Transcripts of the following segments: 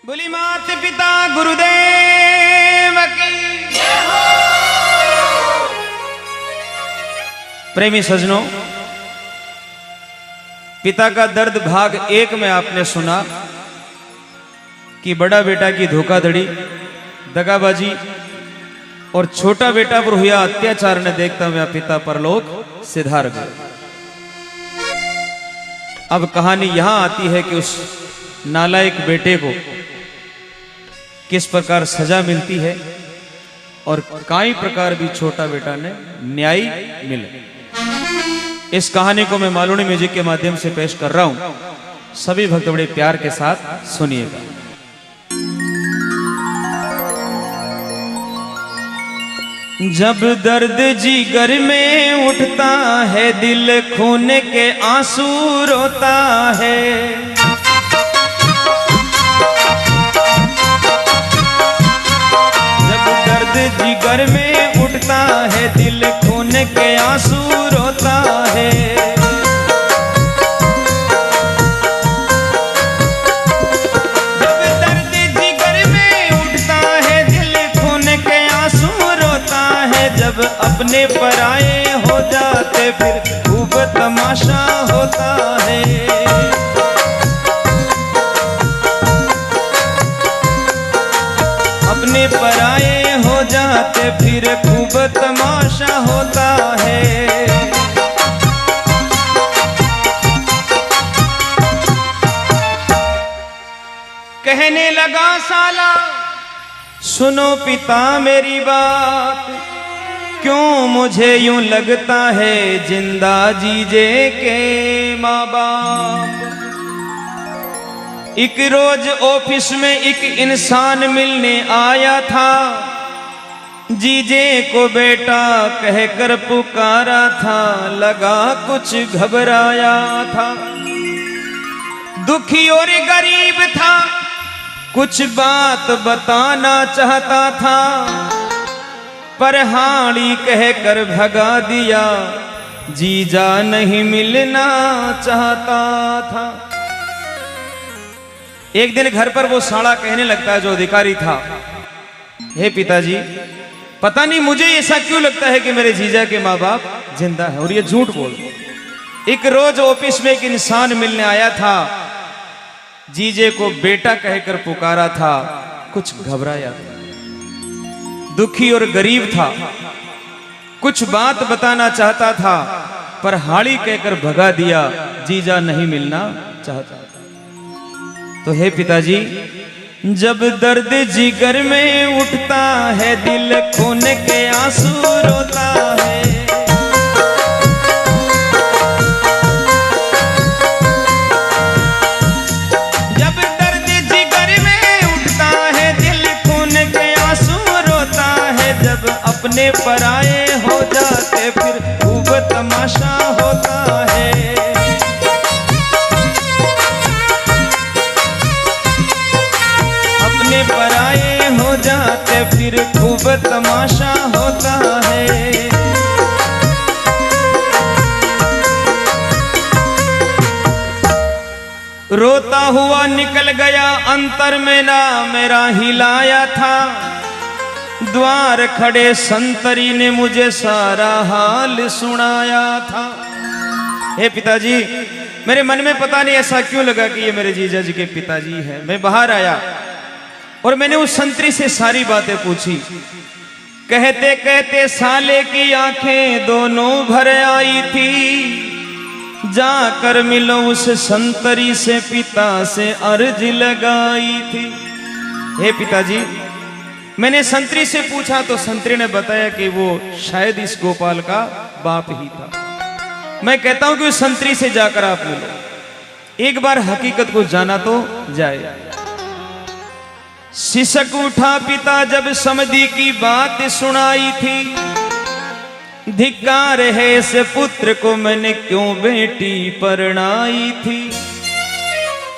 बोली मात पिता गुरुदेव की। प्रेमी सजनों, पिता का दर्द भाग 1 में आपने सुना कि बड़ा बेटा की धोखाधड़ी, दगाबाजी और छोटा बेटा पर हुआ अत्याचार ने देखता हुआ पिता परलोक सिधार गया। अब कहानी यहां आती है कि उस नालायक बेटे को किस प्रकार सजा मिलती है और काई प्रकार भी छोटा बेटा ने न्याय मिले। इस कहानी को मैं मालूनी म्यूजिक के माध्यम से पेश कर रहा हूं, सभी भक्त बड़े प्यार के साथ सुनिएगा। जब दर्द जिगर में उठता है, दिल खून के आंसू रोता है। जब दर्द जिगर में उठता है, दिल खून के आंसू रोता है। जब दर्द जिगर में उठता है, दिल खून के आंसू रोता है। जब अपने पराये हो जाते फिर खूब तमाशा होता है। अपने पराये हो जाते फिर खूब तमाशा होता है। कहने लगा साला, सुनो पिता मेरी बात, क्यों मुझे यूं लगता है जिंदा जीजे के माँ बाप। एक रोज ऑफिस में एक इंसान मिलने आया था, जीजे को बेटा कहकर पुकारा था। लगा कुछ घबराया था, दुखी और गरीब था, कुछ बात बताना चाहता था, पर हाड़ी कहकर भगा दिया। जीजा नहीं मिलना चाहता था। एक दिन घर पर वो साला कहने लगता है, जो अधिकारी था, हे पिताजी, पता नहीं मुझे ऐसा क्यों लगता है कि मेरे जीजा के माँ बाप जिंदा है, और ये झूठ बोल। एक रोज ऑफिस में एक इंसान मिलने आया था, जीजे को बेटा कहकर पुकारा था, कुछ घबराया था, दुखी और गरीब था, कुछ बात बताना चाहता था, पर हाड़ी कहकर भगा दिया। जीजा नहीं मिलना चाहता था। तो हे पिताजी, जब दर्द जिगर में उठता है, दिल खून के आंसू रोता है। जब दर्द जिगर में उठता है, दिल खून के आंसू रोता है। जब अपने पराये हो जाते फिर खूब तमाशा होता है। अपने पराये हो जाते फिर खूब तमाशा होता है। रोता हुआ निकल गया अंतर में ना मेरा हिलाया था। द्वार खड़े संतरी ने मुझे सारा हाल सुनाया था। हे पिताजी, मेरे मन में पता नहीं ऐसा क्यों लगा कि ये मेरे जीजा जी के पिताजी हैं। मैं बाहर आया और मैंने उस संतरी से सारी बातें पूछी। कहते कहते साले की आंखें दोनों भर आई थी। जाकर मिलो उस संतरी से, पिता से अर्ज लगाई थी। हे पिताजी, मैंने संतरी से पूछा तो संतरी ने बताया कि वो शायद इस गोपाल का बाप ही था। मैं कहता हूं कि उस संतरी से जाकर आप मिलो, एक बार हकीकत को जाना तो जाए। सिसक उठा पिता जब समधी की बात सुनाई थी। धिक्कार है इस पुत्र को, मैंने क्यों बेटी परणाई थी।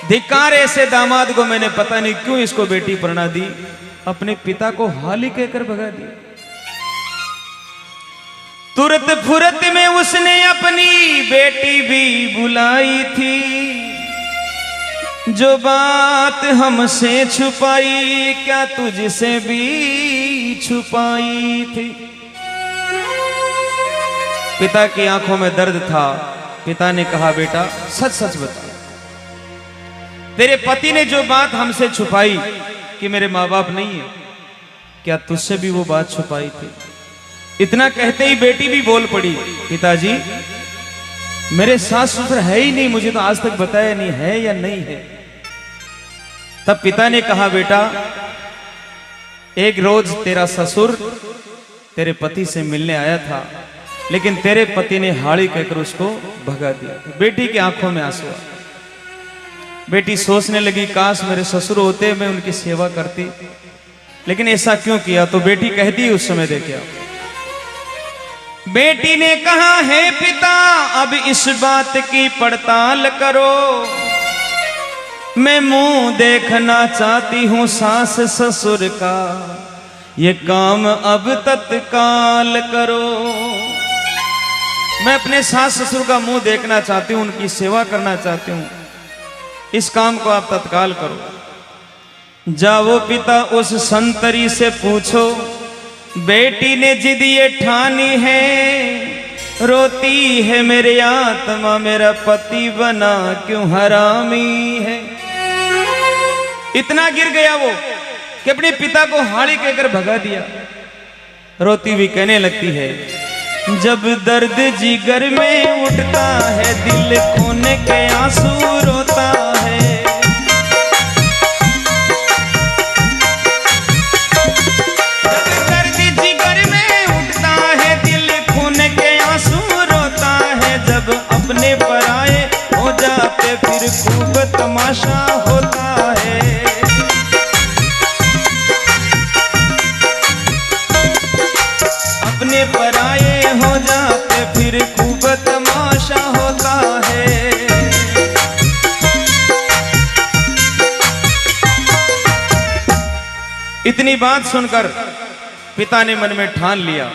धिक्कार ऐसे दामाद को, मैंने पता नहीं क्यों इसको बेटी परणा दी। अपने पिता को हाल ही कहकर भगा दी। तुरत फुरत में उसने अपनी बेटी भी बुलाई थी। जो बात हमसे छुपाई क्या तुझसे भी छुपाई थी। पिता की आंखों में दर्द था। पिता ने कहा बेटा सच सच बता, तेरे पति ने जो बात हमसे छुपाई कि मेरे माँ बाप नहीं है, क्या तुझसे भी वो बात छुपाई थी। इतना कहते ही बेटी भी बोल पड़ी, पिताजी मेरे सास ससुर है ही नहीं, मुझे तो आज तक बताया नहीं है या नहीं है। तब पिता ने कहा बेटा एक रोज तेरा ससुर तेरे पति से मिलने आया था, लेकिन तेरे पति ने हाड़ी कहकर उसको भगा दिया। बेटी की आंखों में आंसू आ। बेटी सोचने लगी काश मेरे ससुर होते, मैं उनकी सेवा करती, लेकिन ऐसा क्यों किया। तो बेटी कहती उस समय देखिए, बेटी ने कहा है पिता अब इस बात की पड़ताल करो, मैं मुंह देखना चाहती हूं सास ससुर का, ये काम अब तत्काल करो। मैं अपने सास ससुर का मुंह देखना चाहती हूं, उनकी सेवा करना चाहती हूं, इस काम को आप तत्काल करो। जाओ पिता उस संतरी से पूछो, बेटी ने जिद ये ठानी है, रोती है मेरी आत्मा मेरा पति बना क्यों हरामी है। इतना गिर गया वो कि अपने पिता को हाड़ी कहकर भगा दिया। रोती हुई कहने लगती है, जब दर्द जिगर में उठता है दिल खून के आंसू रोता है, जब दर्द जिगर में उठता है दिल खून के आंसू रोता है, जब अपने पराए हो जाते फिर खूब तमाशा होता है। अपने पराए हो जाते फिर खूब तमाशा होता है। इतनी बात सुनकर पिता ने मन में ठान लिया,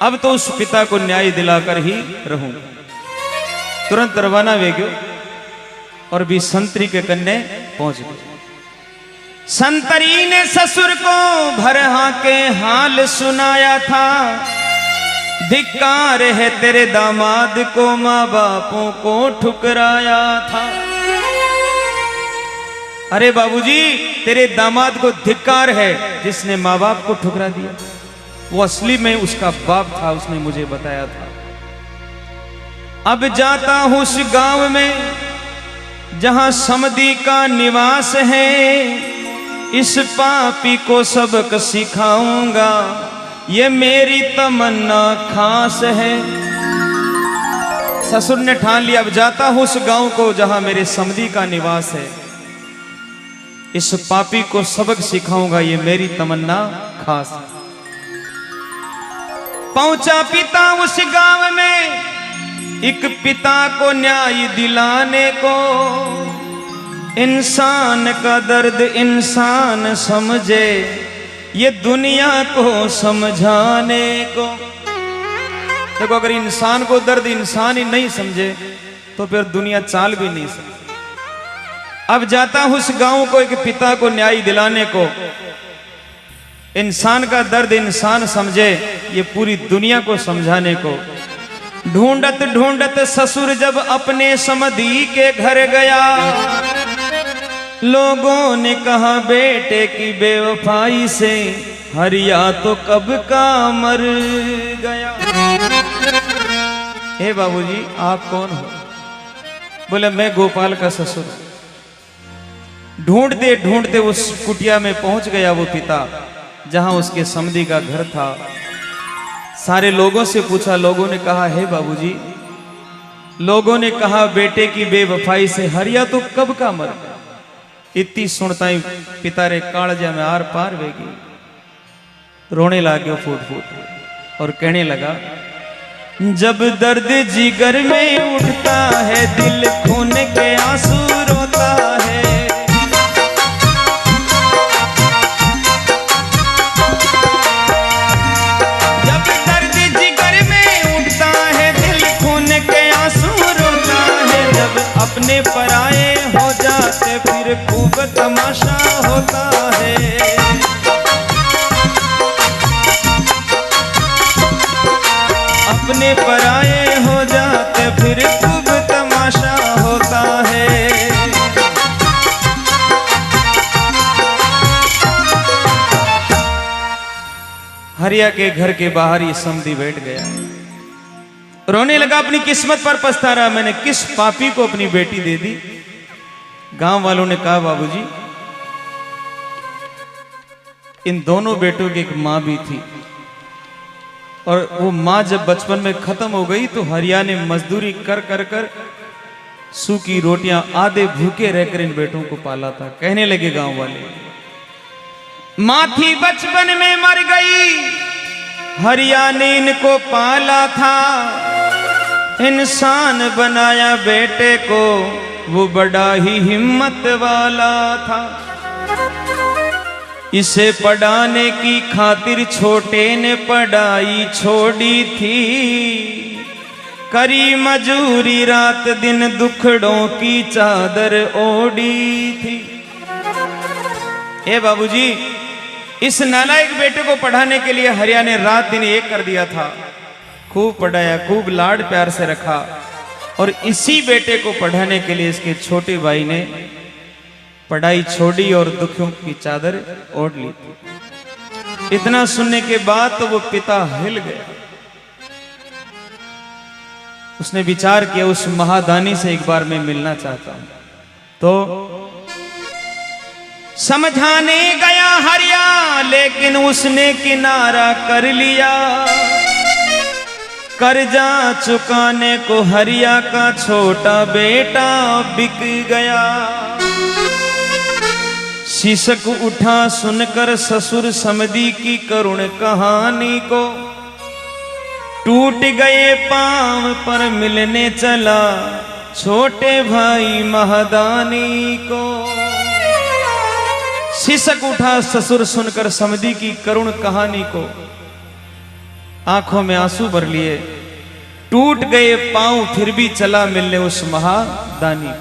अब तो उस पिता को न्याय दिलाकर ही रहूं। तुरंत रवाना वे गयो और भी संतरी के कन्ने पहुंच गए। संतरी ने ससुर को भरहा के हाल सुनाया था, धिक्कार है तेरे दामाद को माँ बापों को ठुकराया था। अरे बाबूजी तेरे दामाद को धिक्कार है जिसने माँ बाप को ठुकरा दिया, वो असली में उसका बाप था, उसने मुझे बताया था। अब जाता हूं उस गांव में जहां समधी का निवास है, इस पापी को सबक सिखाऊंगा, ये मेरी तमन्ना खास है। ससुर ने ठान लिया, अब जाता हूं उस गांव को जहां मेरे समधी का निवास है, इस पापी को सबक सिखाऊंगा, ये मेरी तमन्ना खास है। पहुंचा पिता उस गांव में, एक पिता को न्याय दिलाने को, इंसान का दर्द इंसान समझे, ये दुनिया को समझाने को। देखो अगर इंसान को दर्द इंसान ही नहीं समझे तो फिर दुनिया चाल भी नहीं सकती। अब जाता हूं उस गांव को एक पिता को न्याय दिलाने को, इंसान का दर्द इंसान समझे, ये पूरी दुनिया को समझाने को। ढूंढत ढूंढत ससुर जब अपने समधी के घर गया, लोगों ने कहा बेटे की बेवफाई से हरिया तो कब का मर गया। हे बाबूजी आप कौन हो? बोले मैं गोपाल का ससुर। ढूंढते ढूंढते उस कुटिया में पहुंच गया वो पिता जहां उसके समधी का घर था। सारे लोगों से पूछा, लोगों ने कहा हे बाबूजी, लोगों ने कहा बेटे की बेवफाई से हरिया तो कब का मर गया। इतनी सुनता ही पिता रे कालजा में आर पार वेगी, रोने लगा फूट फूट और कहने लगा, जब दर्द जिगर में उठता है दिल खून के आंसू रोता है, जब दर्द जिगर में उठता है दिल खून के आंसू रोता है, जब अपने पराए हो जाते फिर होता है। अपने पराये हो जाते फिर खूब तमाशा होता है। हरिया के घर के बाहर ये समधी बैठ गया, रोने लगा, अपनी किस्मत पर पछता रहा, मैंने किस पापी को अपनी बेटी दे दी। गांव वालों ने कहा, बाबूजी इन दोनों बेटों की एक मां भी थी, और वो मां जब बचपन में खत्म हो गई तो हरिया ने मजदूरी कर कर कर सूखी रोटियां आधे भूखे रहकर इन बेटों को पाला था। कहने लगे गांव वाले, मां थी बचपन में मर गई, हरिया ने इनको पाला था, इंसान बनाया बेटे को, वो बड़ा ही हिम्मत वाला था। इसे पढ़ाने की खातिर छोटे ने पढ़ाई छोड़ी थी, करी मजूरी रात दिन दुखड़ों की चादर ओढ़ी थी। ए बाबूजी, इस नालायक बेटे को पढ़ाने के लिए हरिया ने रात दिन एक कर दिया था, खूब पढ़ाया, खूब लाड प्यार से रखा, और इसी बेटे को पढ़ाने के लिए इसके छोटे भाई ने पढ़ाई छोड़ी और दुखों की चादर ओढ़ ली थी। इतना सुनने के बाद तो वो पिता हिल गया। उसने विचार किया, उस महादानी से एक बार मैं मिलना चाहता हूं। तो समझाने गया हरिया, लेकिन उसने किनारा कर लिया। कर्जा चुकाने को हरिया का छोटा बेटा बिक गया। शीशक उठा सुनकर ससुर समधी की करुण कहानी को, टूट गए पांव पर मिलने चला छोटे भाई महादानी को। शीशक उठा ससुर सुनकर समधी की करुण कहानी को, आंखों में आंसू भर लिए, टूट गए पांव फिर भी चला मिलने उस महादानी।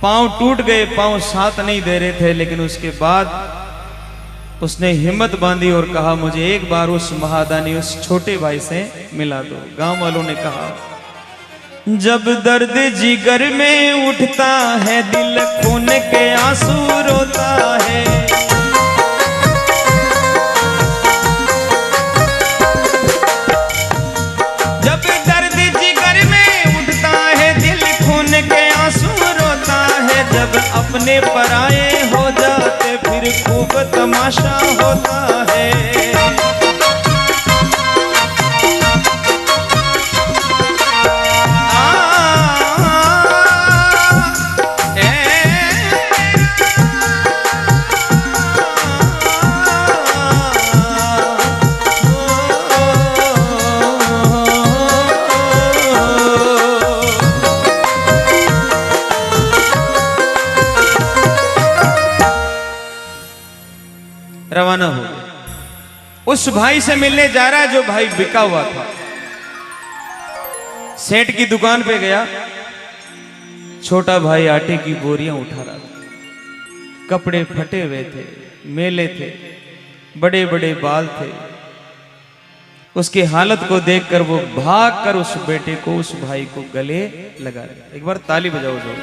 पांव टूट गए, पांव साथ नहीं दे रहे थे, लेकिन उसके बाद उसने हिम्मत बांधी और कहा, मुझे एक बार उस महादानी उस छोटे भाई से मिला दो। गांव वालों ने कहा, जब दर्द जिगर में उठता है, दिल खून के आंसू रोता है। जब दर्द जिगर में उठता है, दिल खून के आंसू रोता है। जब अपने पराये हो जाते फिर खूब तमाशा होता है। रवाना हो गया। उस भाई से मिलने जा रहा है जो भाई बिका हुआ था। सेठ की दुकान पे गया, छोटा भाई आटे की बोरियां उठा रहा था, कपड़े फटे हुए थे, मेले थे, बड़े बड़े बाल थे। उसकी हालत को देखकर वो भागकर उस बेटे को, उस भाई को गले लगा दिया। एक बार ताली बजाओ जोर।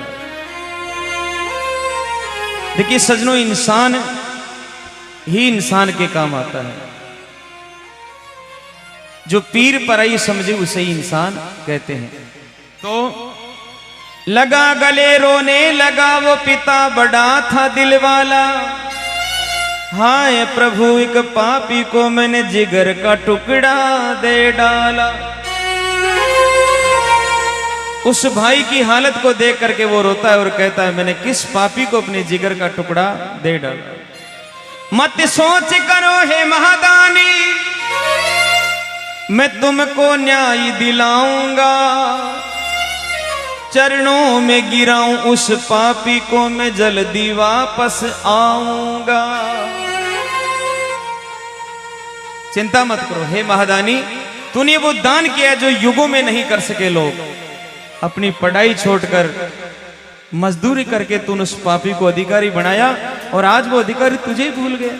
देखिए सजनों, इंसान ही इंसान के काम आता है। जो पीर पराई समझे उसे ही इंसान कहते हैं। तो लगा गले रोने लगा वो पिता, बड़ा था दिल वाला। हाय प्रभु, एक पापी को मैंने जिगर का टुकड़ा दे डाला। उस भाई की हालत को देख करके वो रोता है और कहता है, मैंने किस पापी को अपने जिगर का टुकड़ा दे डाला। मत सोच करो हे महादानी, मैं तुमको न्याय दिलाऊंगा। चरणों में गिराऊं उस पापी को, मैं जल्दी वापस आऊंगा। चिंता मत करो हे महादानी, तूने वो दान किया जो युगों में नहीं कर सके लोग। अपनी पढ़ाई छोड़कर मजदूरी करके तूने उस पापी को अधिकारी बनाया और आज वो अधिकारी तुझे ही भूल गया।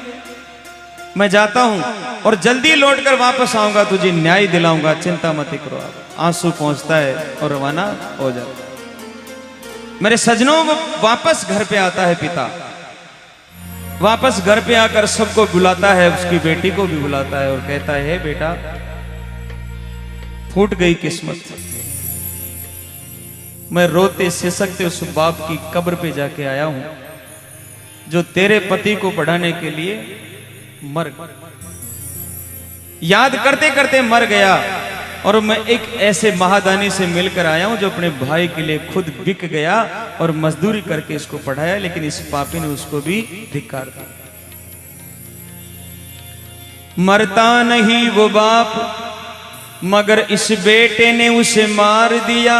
मैं जाता हूं और जल्दी लौटकर वापस आऊंगा, तुझे न्याय दिलाऊंगा, चिंता मत करो। आप आंसू पहुंचता है और रवाना हो जाता है। मेरे सजनों, वो वापस घर पे आता है पिता, वापस घर पे आकर सबको बुलाता है, उसकी बेटी को भी बुलाता है और कहता है, बेटा फूट गई किस्मत, मैं रोते सिसकते उस बाप की कब्र पे जाके आया हूं जो तेरे पति को बढ़ाने के लिए मर गया, याद करते करते मर गया। और मैं एक ऐसे महादानी से मिलकर आया हूं जो अपने भाई के लिए खुद बिक गया और मजदूरी करके इसको पढ़ाया, लेकिन इस पापी ने उसको भी धिक्कार दिया। मरता नहीं वो बाप मगर इस बेटे ने उसे मार दिया,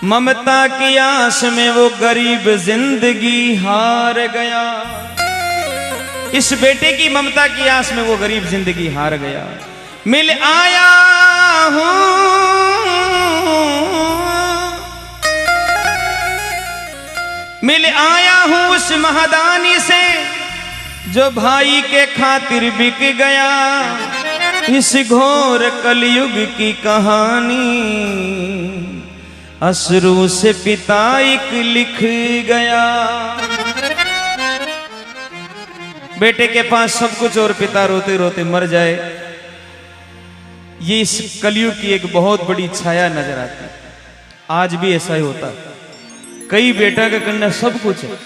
ममता की आस में वो गरीब जिंदगी हार गया। इस बेटे की ममता की आस में वो गरीब जिंदगी हार गया। मिल आया हूं, मिल आया हूं उस महादानी से जो भाई के खातिर बिक गया। इस घोर कलयुग की कहानी अश्रु से पिता एक लिख गया। बेटे के पास सब कुछ और पिता रोते रोते मर जाए, ये इस कलयुग की एक बहुत बड़ी छाया नजर आती है। आज भी ऐसा ही होता है। कई बेटा के कन्या सब कुछ है,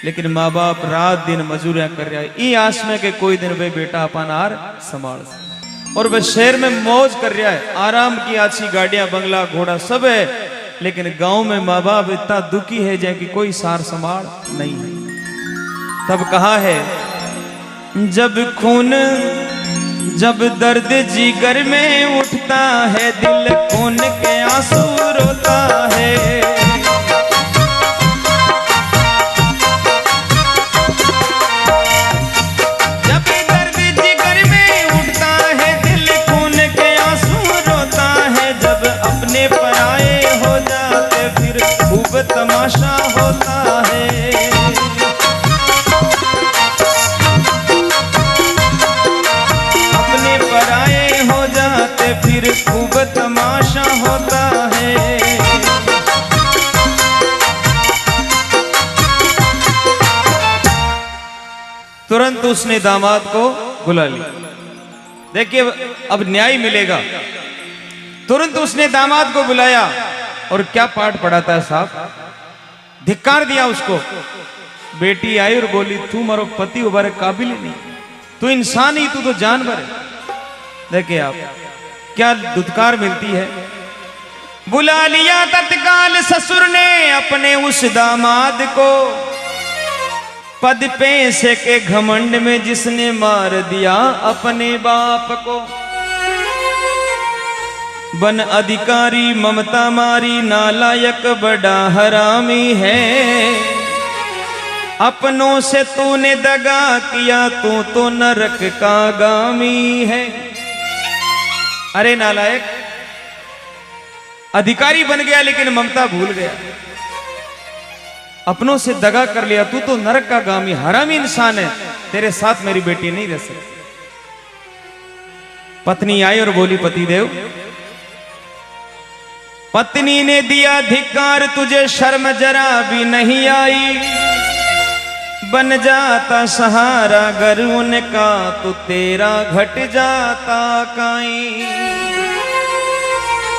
लेकिन माँ बाप रात दिन मजूरियां कर रहा है, ई आस में के कोई दिन वे बेटा अपन आर संभाल सके। और वह शहर में मौज कर रहा है, आराम की अच्छी गाड़ियां, बंगला, घोड़ा सब है, लेकिन गांव में माँ बाप इतना दुखी है जैसे कि कोई सार संभाल नहीं है। तब कहा है, जब खून, जब दर्द जिगर में उठता है, दिल खून के आंसू रोता है। जब दर्द जिगर में उठता है, दिल खून के आंसू रोता है। जब अपने पराए हो जाते फिर खूब तमाशा होता है। फिर खूब तमाशा होता है। तुरंत उसने दामाद को बुला लिया। देखिए अब न्याय मिलेगा। तुरंत उसने दामाद को बुलाया और क्या पाठ पढ़ाता है साहब, धिक्कार दिया उसको। बेटी आई और बोली, तू मारो पति उबारे काबिल नहीं, तू इंसान ही, तू तो जानवर है। देखिए आप क्या दुत्कार मिलती है। बुला लिया तत्काल ससुर ने अपने उस दामाद को, पद पैसे के घमंड में जिसने मार दिया अपने बाप को। बन अधिकारी ममता मारी, नालायक बड़ा हरामी है। अपनों से तूने दगा किया, तू तो नरक का गामी है। अरे नालायक, अधिकारी बन गया लेकिन ममता भूल गया, अपनों से दगा कर लिया, तू तो नरक का गामी हरामी इंसान है, तेरे साथ मेरी बेटी नहीं रह सकती। पत्नी आई और बोली, पतिदेव, पत्नी ने दिया धिक्कार, तुझे शर्म जरा भी नहीं आई। बन जाता सहारा गर उनका, तो तेरा घट जाता काई।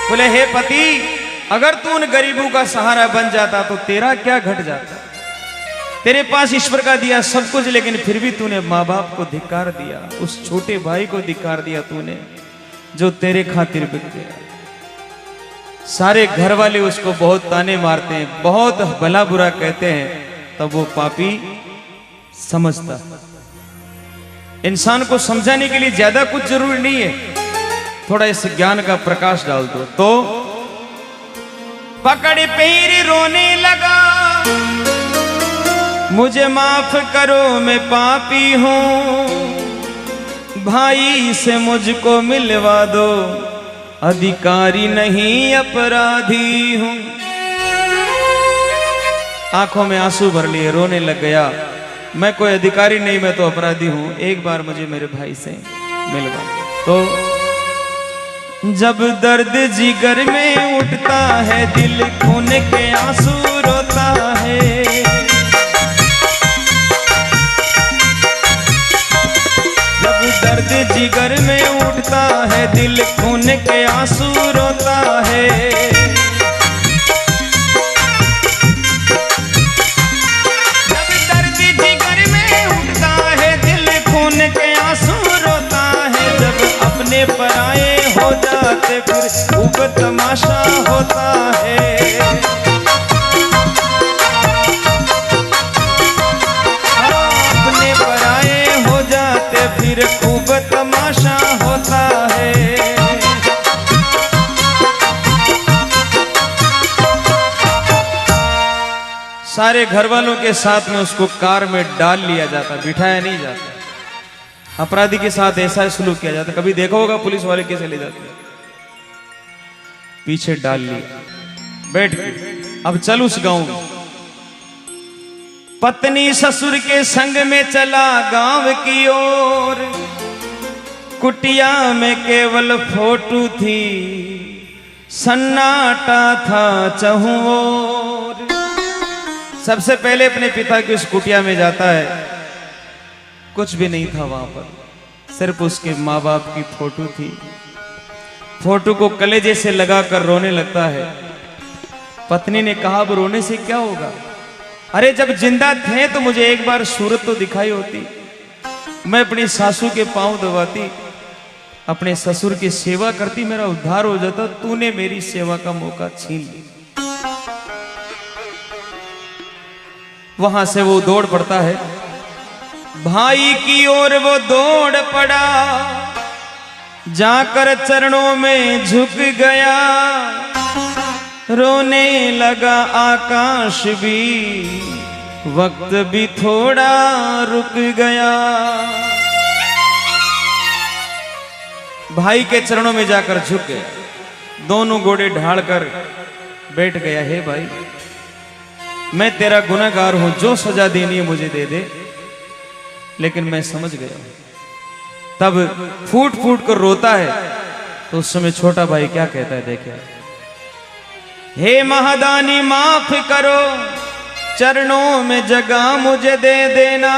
बोले, हे पति, अगर तू उन गरीबों का सहारा बन जाता तो तेरा क्या घट जाता। तेरे पास ईश्वर का दिया सब कुछ, लेकिन फिर भी तूने माँ बाप को धिक्कार दिया, उस छोटे भाई को धिक्कार दिया तूने जो तेरे खातिर बिक गया। सारे घर वाले उसको बहुत ताने मारते हैं, बहुत भला बुरा कहते हैं, तब वो पापी समझता। इंसान को समझाने के लिए ज्यादा कुछ जरूरी नहीं है, थोड़ा इस ज्ञान का प्रकाश डाल दो तो पकड़ पैर रोने लगा, मुझे माफ करो मैं पापी हूं, भाई से मुझको मिलवा दो, अधिकारी नहीं अपराधी हूं। आंखों में आंसू भर लिए, रोने लग गया। मैं कोई अधिकारी नहीं, मैं तो अपराधी हूं, एक बार मुझे मेरे भाई से मिलवा। तो जब दर्द जिगर में उठता है, दिल खून के आंसू रोता है। जब दर्द जिगर में उठता है, दिल खून के आंसू रोता है। पराए हो जाते फिर खूब तमाशा होता है। अपने पराए हो जाते फिर खूब तमाशा होता है। सारे घर वालों के साथ में उसको कार में डाल लिया जाता, बिठाया नहीं जाता। अपराधी के साथ ऐसा सलूक किया जाता। कभी देखा होगा पुलिस वाले कैसे ले जाते, पीछे डाल लिया, बैठ के अब चल उस गांव में। पत्नी ससुर के संग में चला गांव की ओर, कुटिया में केवल फोटो थी, सन्नाटा था चहुं ओर। सबसे पहले अपने पिता की उस कुटिया में जाता है, कुछ भी नहीं था वहां पर, सिर्फ उसके माँ बाप की फोटो थी। फोटो को कलेजे से लगाकर रोने लगता है। पत्नी ने कहा, अब रोने से क्या होगा? अरे जब जिंदा थे तो मुझे एक बार सूरत तो दिखाई होती, मैं अपनी सासू के पांव दबाती, अपने ससुर की सेवा करती, मेरा उद्धार हो जाता। तूने मेरी सेवा का मौका छीन लिया। वहां से वो दौड़ पड़ता है, भाई की ओर वो दौड़ पड़ा, जाकर चरणों में झुक गया। रोने लगा आकाश भी, वक्त भी थोड़ा रुक गया। भाई के चरणों में जाकर झुक गया, दोनों घोड़े ढाल कर बैठ गया। हे भाई, मैं तेरा गुनहगार हूं, जो सजा देनी है मुझे दे दे, लेकिन मैं समझ गया। तब फूट फूट कर रोता है। तो उस समय छोटा भाई क्या कहता है, देखिए। हे महादानी माफ करो, चरणों में जगह मुझे दे देना।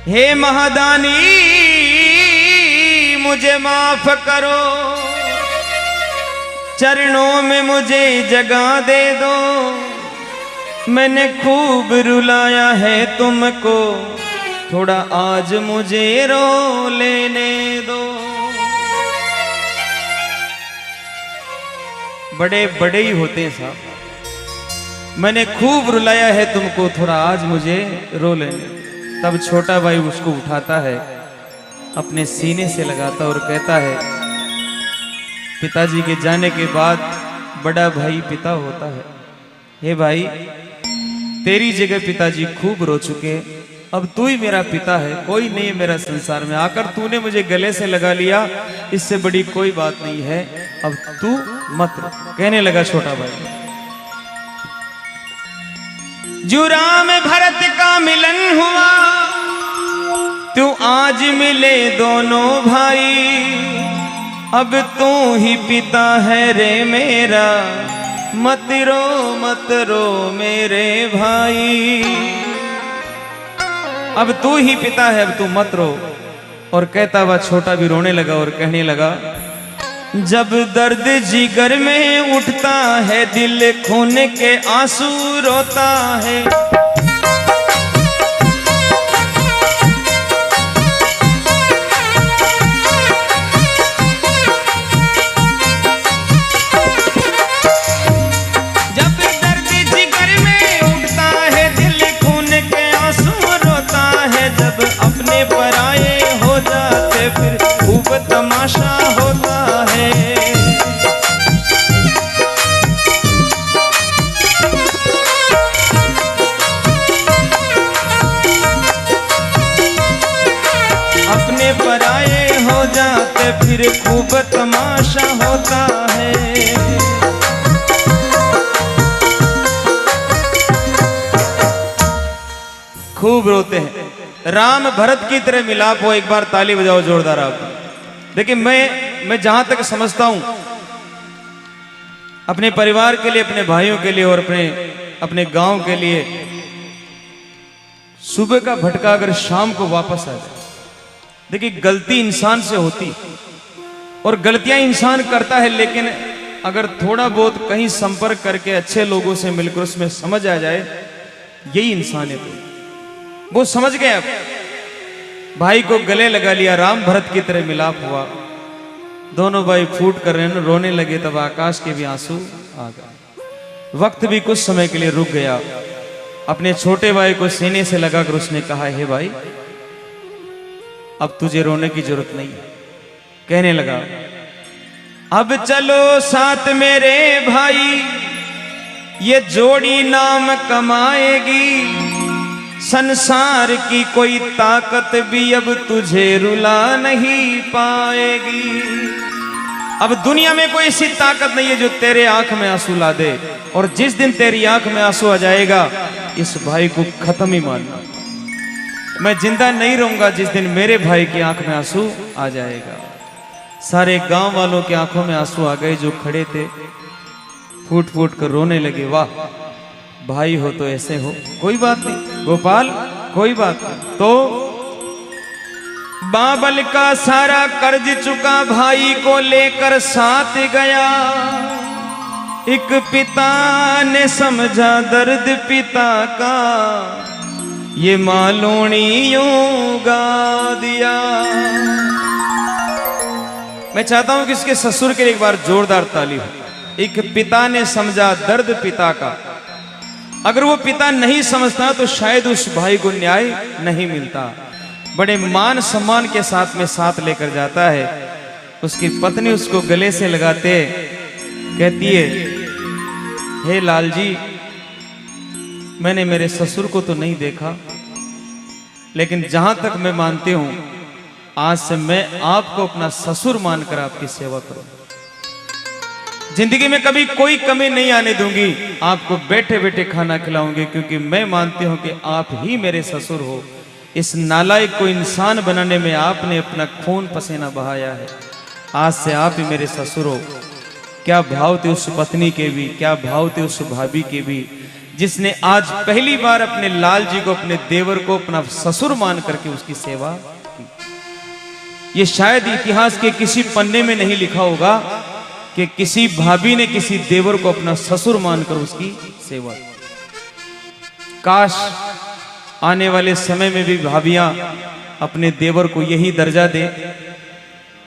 हे महादानी मुझे माफ करो, चरणों में मुझे जगह दे दो। मैंने खूब रुलाया है तुमको, थोड़ा आज मुझे रो लेने दो। बड़े बड़े ही होते हैं साहब। मैंने खूब रुलाया है तुमको, थोड़ा आज मुझे रो लेने। तब छोटा भाई उसको उठाता है, अपने सीने से लगाता और कहता है, पिताजी के जाने के बाद बड़ा भाई पिता होता है। हे भाई, तेरी जगह पिताजी खूब रो चुके, अब तू ही मेरा पिता है, कोई नहीं मेरा संसार में। आकर तूने मुझे गले से लगा लिया, इससे बड़ी कोई बात नहीं है, अब तू मत रो। कहने लगा छोटा भाई, जो राम भरत का मिलन हुआ, तू आज मिले दोनों भाई। अब तू ही पिता है रे मेरा, मत रो मेरे भाई। अब तू ही पिता है, अब तू मत रो। और कहता हुआ छोटा भी रोने लगा और कहने लगा, जब दर्द जिगर में उठता है, दिल खून के आंसू रोता है। अपने पराए हो जाते फिर खूब तमाशा होता है। अपने पराए हो जाते फिर खूब तमाशा होता है। खूब रोते हैं। राम भरत की तरह मिलाप हो, एक बार ताली बजाओ जोरदार आप। देखिए मैं जहां तक समझता हूं, अपने परिवार के लिए, अपने भाइयों के लिए और अपने गांव के लिए, सुबह का भटका अगर शाम को वापस आ जाए। देखिए गलती इंसान से होती और गलतियां इंसान करता है, लेकिन अगर थोड़ा बहुत कहीं संपर्क करके अच्छे लोगों से मिलकर उसमें समझ आ जाए, यही इंसानियत है। वो समझ गए। अब भाई को गले लगा लिया, राम भरत की तरह मिलाप हुआ, दोनों भाई फूट कर रहे रोने लगे। तब आकाश के भी आंसू आ गए। वक्त भी कुछ समय के लिए रुक गया। अपने छोटे भाई को सीने से लगाकर उसने कहा, हे भाई अब तुझे रोने की जरूरत नहीं है। कहने लगा, अब चलो साथ मेरे भाई, ये जोड़ी नाम कमाएगी, संसार की कोई ताकत भी अब तुझे रुला नहीं पाएगी। अब दुनिया में कोई ऐसी ताकत नहीं है जो तेरे आंख में आंसू ला दे, और जिस दिन तेरी आंख में आंसू आ जाएगा, इस भाई को खत्म ही मानना। मैं जिंदा नहीं रहूंगा जिस दिन मेरे भाई की आंख में आंसू आ जाएगा। सारे गांव वालों की आंखों में आंसू आ गए, जो खड़े थे फूट फूट कर रोने लगे। वाह भाई हो तो ऐसे हो, कोई बात नहीं गोपाल, कोई बात नहीं। तो बाबल का सारा कर्ज चुका भाई को लेकर साथ गया। एक पिता ने समझा दर्द पिता का, ये मालूणियों गा दिया। मैं चाहता हूं कि इसके ससुर के लिए एक बार जोरदार ताली हो। एक पिता ने समझा दर्द पिता का। अगर वो पिता नहीं समझता तो शायद उस भाई को न्याय नहीं मिलता। बड़े मान सम्मान के साथ में साथ लेकर जाता है। उसकी पत्नी उसको गले से लगाते कहती है, हे लाल जी, मैंने मेरे ससुर को तो नहीं देखा, लेकिन जहां तक मैं मानती हूं, आज से मैं आपको अपना ससुर मानकर आपकी सेवा करूं। जिंदगी में कभी कोई कमी नहीं आने दूंगी, आपको बैठे बैठे खाना खिलाऊंगी, क्योंकि मैं मानती हूं कि आप ही मेरे ससुर हो। इस नालायक को इंसान बनाने में आपने अपना खून पसीना बहाया है, आज से आप ही मेरे ससुर हो। क्या भाव थे उस पत्नी के भी, क्या भाव थे उस भाभी के भी, जिसने आज पहली बार अपने लाल जी को, अपने देवर को अपना ससुर मान करके उसकी सेवा की। ये शायद इतिहास के किसी पन्ने में नहीं लिखा होगा कि किसी भाभी ने किसी देवर को अपना ससुर मानकर उसकी सेवा की। काश आने वाले समय में भी भाभियां अपने देवर को यही दर्जा दें,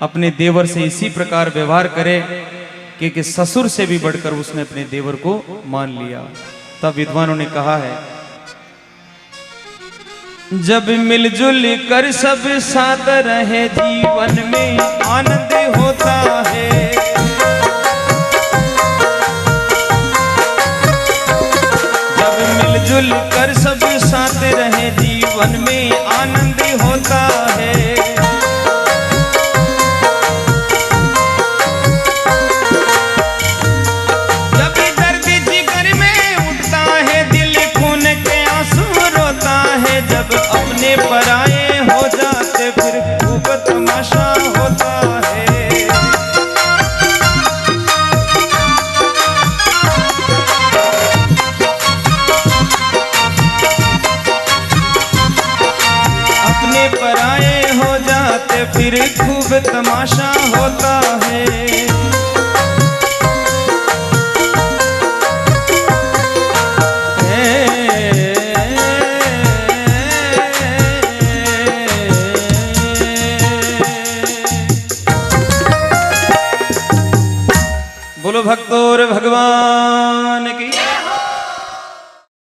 अपने देवर से इसी प्रकार व्यवहार करें कि ससुर से भी बढ़कर उसने अपने देवर को मान लिया। तब विद्वानों ने कहा है, जब मिलजुल कर सब साथ रहे जीवन में आनंद होता है। जब मिलजुल कर सब साथ रहे जीवन में आनंद होता है। जब दर्द जिगर में उठता है, दिल खून के आंसू रोता है। जब अपने पराये हो जाते फिर खूब तमाशा होता है। अपने पराये हो जाते फिर खूब तमाशा होता है। बोलो भक्तों और भगवान की।